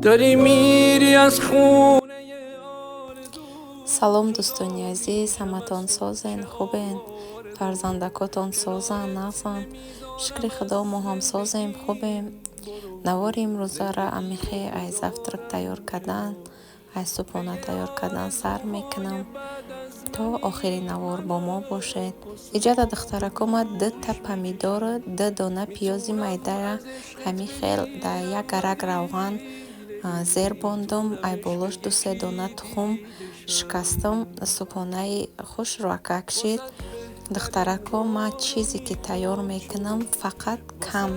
داری میری از خونه. салом дӯстони азиз, ҳаматон созен, хубен? Фарзандакотон созан, насанд? Шукри худо, мо ҳам созем, хубем. Навори имрӯзаро амихе ай завтрак тайёр кардан, ай субҳона тайёр кардан сар мекунам. То охири навор бо мо бошед. Иҷада духтаракома 2 помидору 2 дона пиёзи майдая ҳами хел дар як гарак равған зер бондум, ай болош 2-3 дона тухм шикастам. Субҳонаи хуш роҳакак шид. Духтарако, ман чизе ки тайёр мекунам фақат кам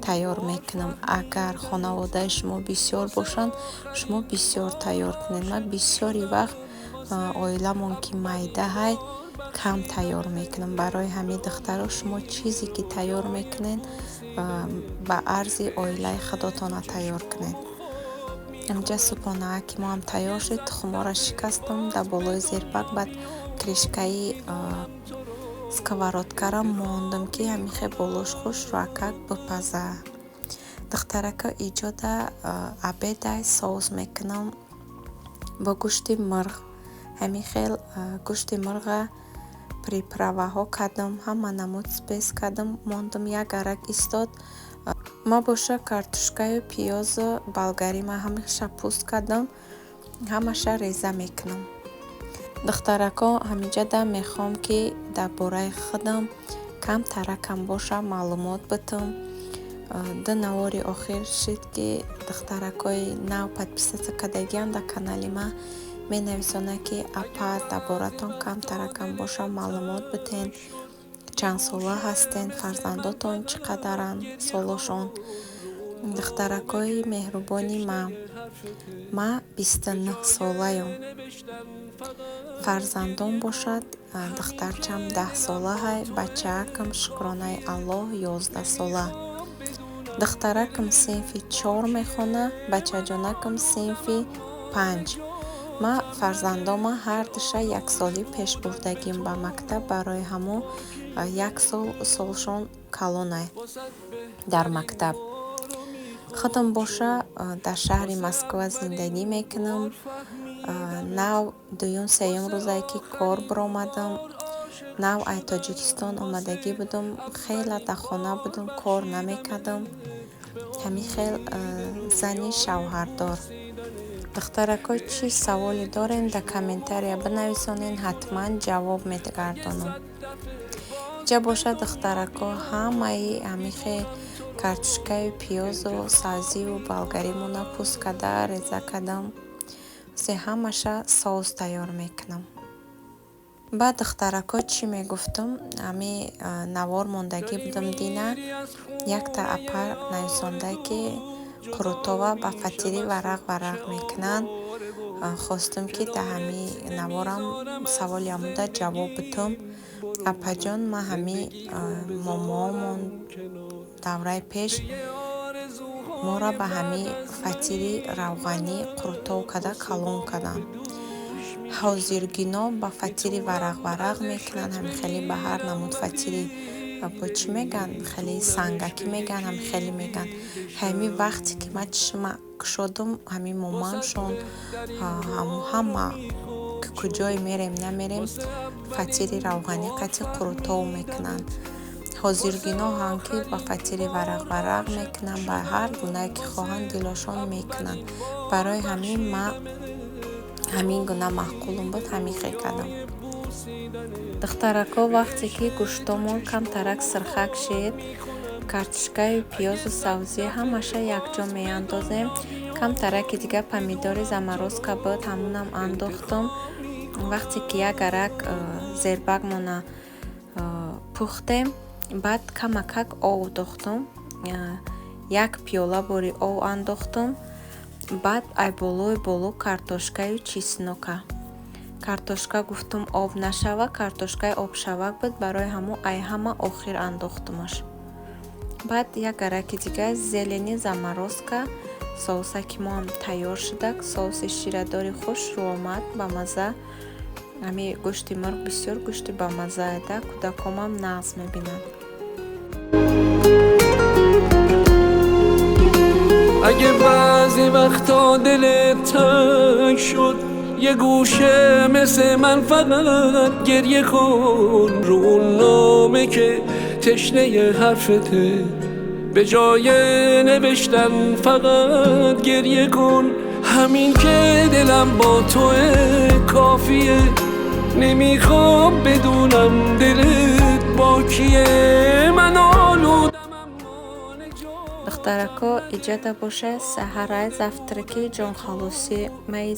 тайёр мекунам. Агар хонаводаи шумо бисёр бошанд, шумо бисёр тайёр кунед. Ман бисёри вақт оиламон ки майда ҳай кам тайёр мекунам. Барои ҳамин духтаро шумо чизе ки тайёр мекунед ба арзи оилаи худотона тайёр кунед. инҷа субҳонаа ки мо ҳам тайёр шуд. тухморо шикастам, дар болои зербак баъд кришкаи сковородкаро мондам ки ҳамихе болош хуш роҳакак бипаза. Духтарака иҷода абедай соус мекунам бо гӯшти мирғ. ҳамин хел гӯшти мирға приправаҳо кардам, ҳама намуд спес кардам, мондам як гарак истод. ма боша картошкаю пиёзу болгарима ҳамаша пуст кардам, ҳамаша реза мекунам. духтарако, ҳамиҷада мехоҳам ки дар бораи худам камтаракам боша маълумот битам. ду навори охир шид ки духтаракои нав подписатсия кардагиам дар канали ма менависонад ки апа дар боратон камтаракам боша маълумот битен. чанд сола ҳастен, фарзандотон чӣ қадаранд солошон. духтаракои меҳрубони ма 29 солаям. фарзандон бошад, духтарчам 10 сола ҳай, бачаакам шукронаи Аллоҳ 11 сола. духтаракам синфи 4 мехона, бачаҷонакам синфи 5. ма фарзандома ҳардуша яксоли пеш бурдагим ба мактаб, барои ҳамон 1 сол солшон калонай дар мактаб. худам боша дар шаҳри Москва зиндагӣ мекунам. нав дуюм-сеюм рӯзае ки кор биромадам. нав ай Тоҷикистон омадагӣ будам, хеле дар хона будам, кор намекардам. ҳамин хел зани шавҳардор. духтарако, чӣ саволе дорем дар комментария бинависонен, ҳатман ҷавоб мегардонам. ҷа боша духтарако, ҳамаи ҳамихе картошкаю пиёзу сабзию болгаримона пуст карда реза кардам. се ҳамаша соус тайёр мекунам. баъд духтарако чӣ мегуфтам, ҳами навор мондагӣ будам дина. якта апа нависонда ки қурутова ба фатири варақ мекунанд. хостам ки дар ҳами наворам саволи амуда ҷавоб битам. апаҷон, ма ҳами момоомон давраи пеш моро ба ҳами фатири равғанӣ қурутов карда калон карданд. ҳозиргино ба фатири варақ мекунанд. ҳами хеле ба ҳар намуд фатири бо чӣ меган, хеле сангакӣ меган, ҳами хеле меган. ҳами вақте ки ма чишма кушодам, ҳами момамшон ҳама куҷое мерем намерем фатири равғанӣ қати қурутов мекунанд. ҳозиргино ҳам ки ба фатири варақ мекунанд, ба ҳар гунае ки хоҳанд дилошон мекунанд. барои ҳамин ма ҳамин гуна маъқулум буд, ҳамин хел кардам. духтарако, вақте ки гӯштомон камтарак сирхак шид, картошкаю пиёзу сабзи ҳамаша якҷо меандозем. камтараки дига помидори заморозка буд, ҳамунам андохтам. вақте ки як гарак зербакмона пухтем, баъд камакак ов дохтам. 1 пиёла бори ов андохтам. баъд ай боло картошкаю чеснока. картошка гуфтам об нашава, картошкаи обшавак буд, барои ҳамон ай ҳама охир андохтамаш. баъд як гараки дига зелени заморозка, соусаки мо ҳам тайёр шуда, соуси ширадори хуш ромад ба маза. ҳами гӯшти мирғ бисёр гӯшти ба мазаеда, кӯдакомам нағз мебинанд. اگه بعضی وقتا دلت تنگ شد یه گوشه مثل من فقط گریه کن رو اون نامه که تشنه حرفته، به جای نوشتن فقط گریه کن. همین که دلم با توه کافیه، نمیخوام بدونم دلت با کیه. من آلودم اما نجات. Духтарако иҷада боша саҳарай завтраки ҷонхалосӣ маи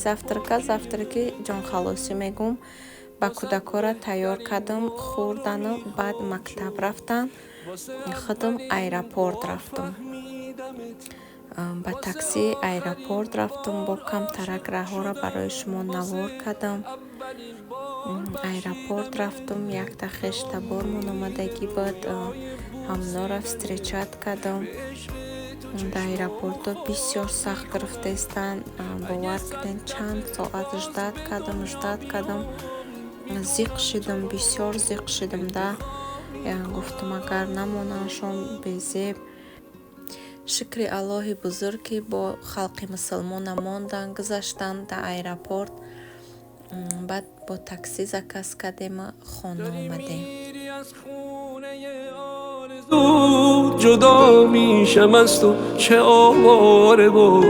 завтраки ҷонхалосӣ мегум. Ба кӯдакора тайёр кардам, хӯрдану баъд мактаб рафтан, худам аэропорт рафтам. Ба такси аэропорт рафтам, бо камтарак раҳҳоро барои шумо навор кардам. Аэропорт рафтам, як дахешта бормон омадагӣ буд, ҳамонро встречат кардам. Дар аэропорту бисёр сахт гирифтаистанд, бовар кунед чанд соат ждат кардам, зиқ шидам, бисёр зиқ шидам. Гуфтам агар намонамшон безеб. Шукри Аллоҳи бузург ки бо халқи мусулмона мондан, гузаштанд дар аэропорт. Баъд бо такси заказ кардем, хона омадем. جدا میشم از تو چه آواره بار،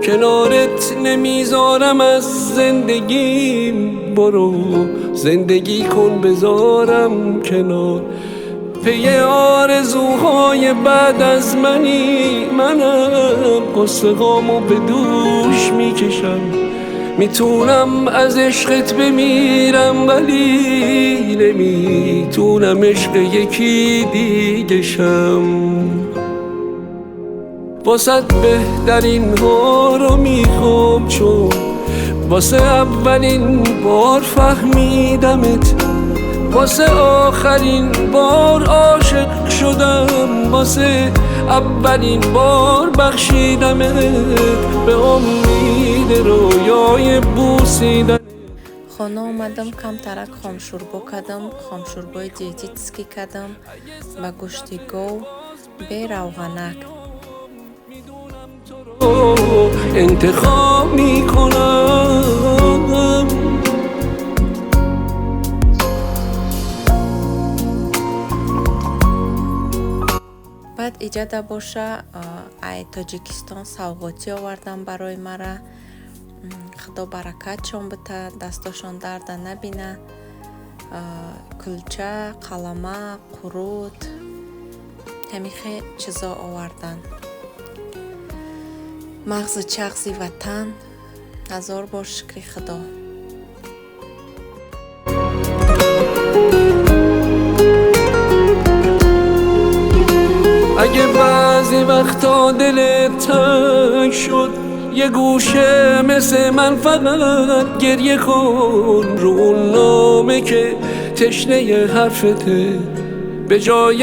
کنارت نمیذارم از زندگیم. برو زندگی کن بذارم کنار، پی آرزوهای بعد از منم قصه غامو به دوش میکشم. میتونم از عشقت بمیرم ولی نمیتونم عشق یکی دیگه شم. واسه بهترین ها رو میخوام، چون واسه اولین بار فهمیدمت، واسه آخرین بار عاشق شدم، واسه اولین بار بخشیدمت به امید رویای بوسیدن. خانه آمدم، камтарак خامشوربا کردم، خامشوربای دیتیتسکی کردم با گوشت گاو به روغنک. انتخاب میکنم بعد иҷада боша ай Тоҷикистон савғотӣ овардам барои мара. Худо баракатшон бита, дастошон дарда набина. кулча, қалама, қурут, ҳамихе чизо овардан. мағзи чағзи ватан, ҳазор бор шукри худо. اگه بعضی وقتا دلت تنگ شد یه گوشه مثل من فقط گریه کن رو اون نامه که تشنه حرفته، به جای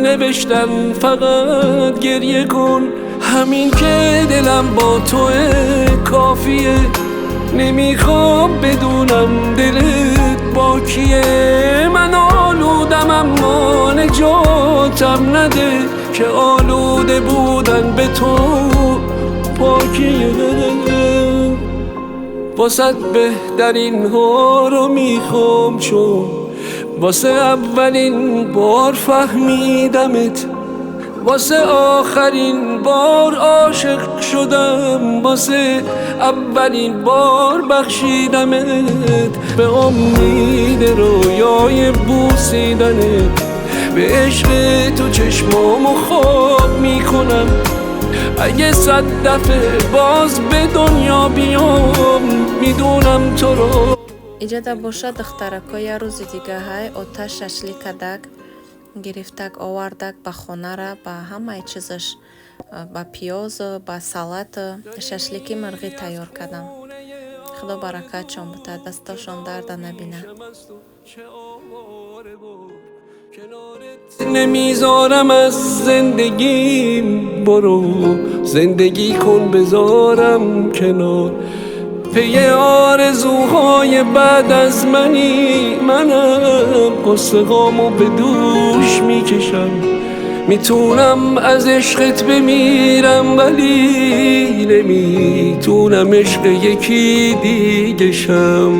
نوشتن فقط گریه کن. همین که دلم با توه کافیه، نمیخوام بدونم دلت با کیه. من آلودم اما نجاتم نده، که آلوده بودن به تو پاکیه. واسه بهترین ها رو میخوام، چون واسه اولین بار فهمیدمت، واسه آخرین بار عاشق شدم، واسه اولین بار بخشیدمت به امید رویای بوسیدنت. به عشق تو چشمامو خواب میکنم، اگه 100 دفعه باز به دنیا بیام میدونم تو رو. иҷада боша духтарако як рӯзи дигаҳай оташ шашлик кардак, гирифтак овардак ба хонара, ба ҳамаи чизаш, ба пиёзу ба салату шашлики мирғӣ тайёр кардам. худо баракатшон бита, дасташон дарда набина. نمیذارم از زندگیم، برو زندگی کن بذارم کنار، پی آرزوهای بعد از منم قصه غامو به دوش میکشم. میتونم از عشقت بمیرم ولی نمیتونم عشق یکی دیگه شم.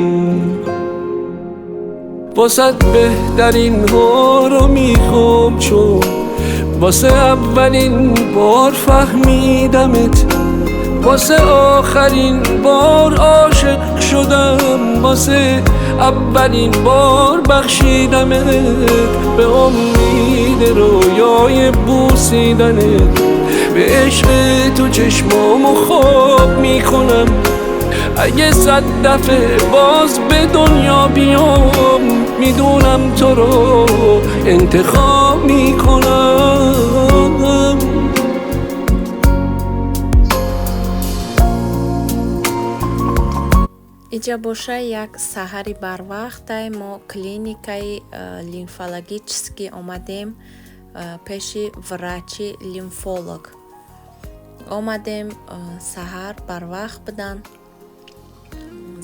واسه بهترین ها رو میخوام چون واسه اولین بار فهمیدمت، واسه آخرین بار عاشق شدم، واسه اولین بار بخشیدمت، به امید رویای بوسیدنت، به عشق تو چشمامو خواب میکنم. اگه 100 دفعه باز به دنیا بیام میدونم تو رو انتخاب میکنم. иҷа боша як саҳари барвақтай мо клиникаи лимфологически омадем, пеши врачи лимфолог омадем. саҳар барвақт будан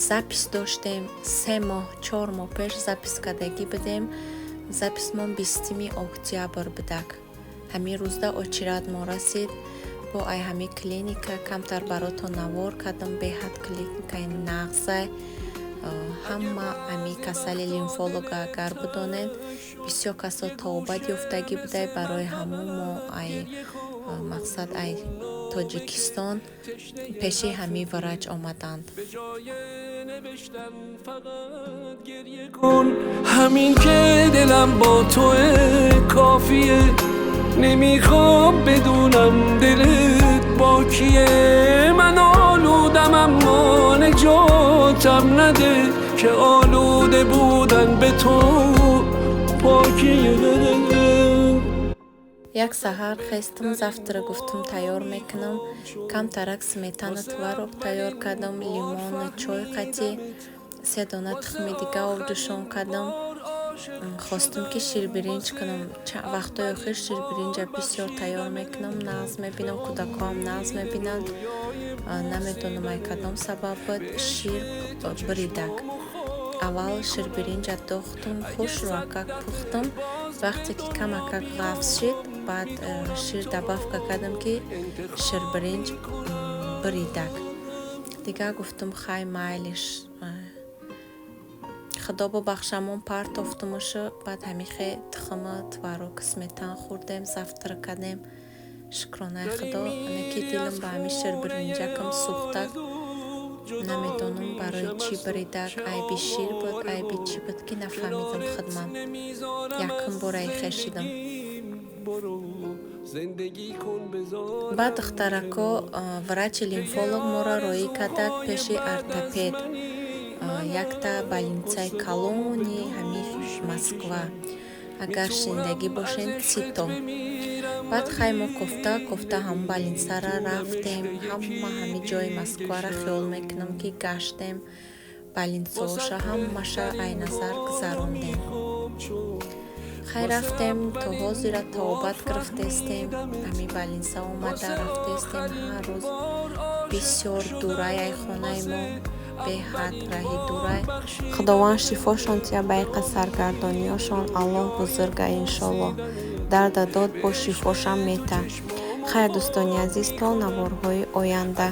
запис доштем. 3 моҳ 4 моҳ пеш запис кардагӣ будем. записмон 20 октябр будак. ҳамин рӯзда очират мо расид. бо ай ҳами клиника камтар баротон навор кардам. беҳад клиникаи нағзай. ҳама ҳами касали лимфолога агар будонед бисёр касо тавобат ёфтагӣ будай. барои ҳамон мо ай мақсад ай тоҷикистон пеши ҳами врач омаданд. همین که دلم با توه کافیه، نمیخوام بدونم دلت با کیه. من آلودم اما نجاتم نده که آلوده بودن به تو پاکیه. як саҳар хестам, завтра гуфтам тайёр мекунам. камтарак сметана твароб тайёр кардам, лимону чой қатӣ, 3 дона тухми дига овдушон кардам. хостам ки ширбиринҷ кунам. вақтҳои охир ширбиринҷа бисёр тайёр мекунам. нағз мебинам, кӯдакоам нағз мебинанд. наметонам ай кадом сабаб буд шир биридак. аввал ширбиринҷа дохтам, хуш роакак пухтам. вақте ки камакак ғафз шид, баъд шир добавка кардам ки ширбиринҷ биридак. дига гуфтам хай майлиш, худо бубахшамон партофтамушу. баъд ҳамихе тухма тварок сметан хӯрдем, завтра кардем. шукронаи худо. неки дилам ба ҳами ширбиринҷакам сӯхтак. наметонам барои чӣ биридак. айби шир буд, айби чӣ буд ки нафаҳмидам худмам. якум бор ай хешидам. баъд духтарако врачи лимфолог моро роӣ кардак пеши ортопед. якта больницаи колонии ҳами москва. агар шиндагӣ бошед цито. баъд хай мо кофта ҳам больницара рафтем. ҳами ҷои москвара хиёл мекунам ки гаштем. больницаоша ҳамаша айназар гузарондем. хай рафтем то ҳозира тавобат гирифтестем. ҳами больница омада рафтестем. ҳар рӯз бисёр дурай ай хонаи мо, беҳад раҳи дурай. худованд шифошон тия байқа саргардониёшон аллоҳ бузурга иншоллоҳ. дарда дод бо шифошам мета. хайр дӯстони азиз, то наворҳои оянда.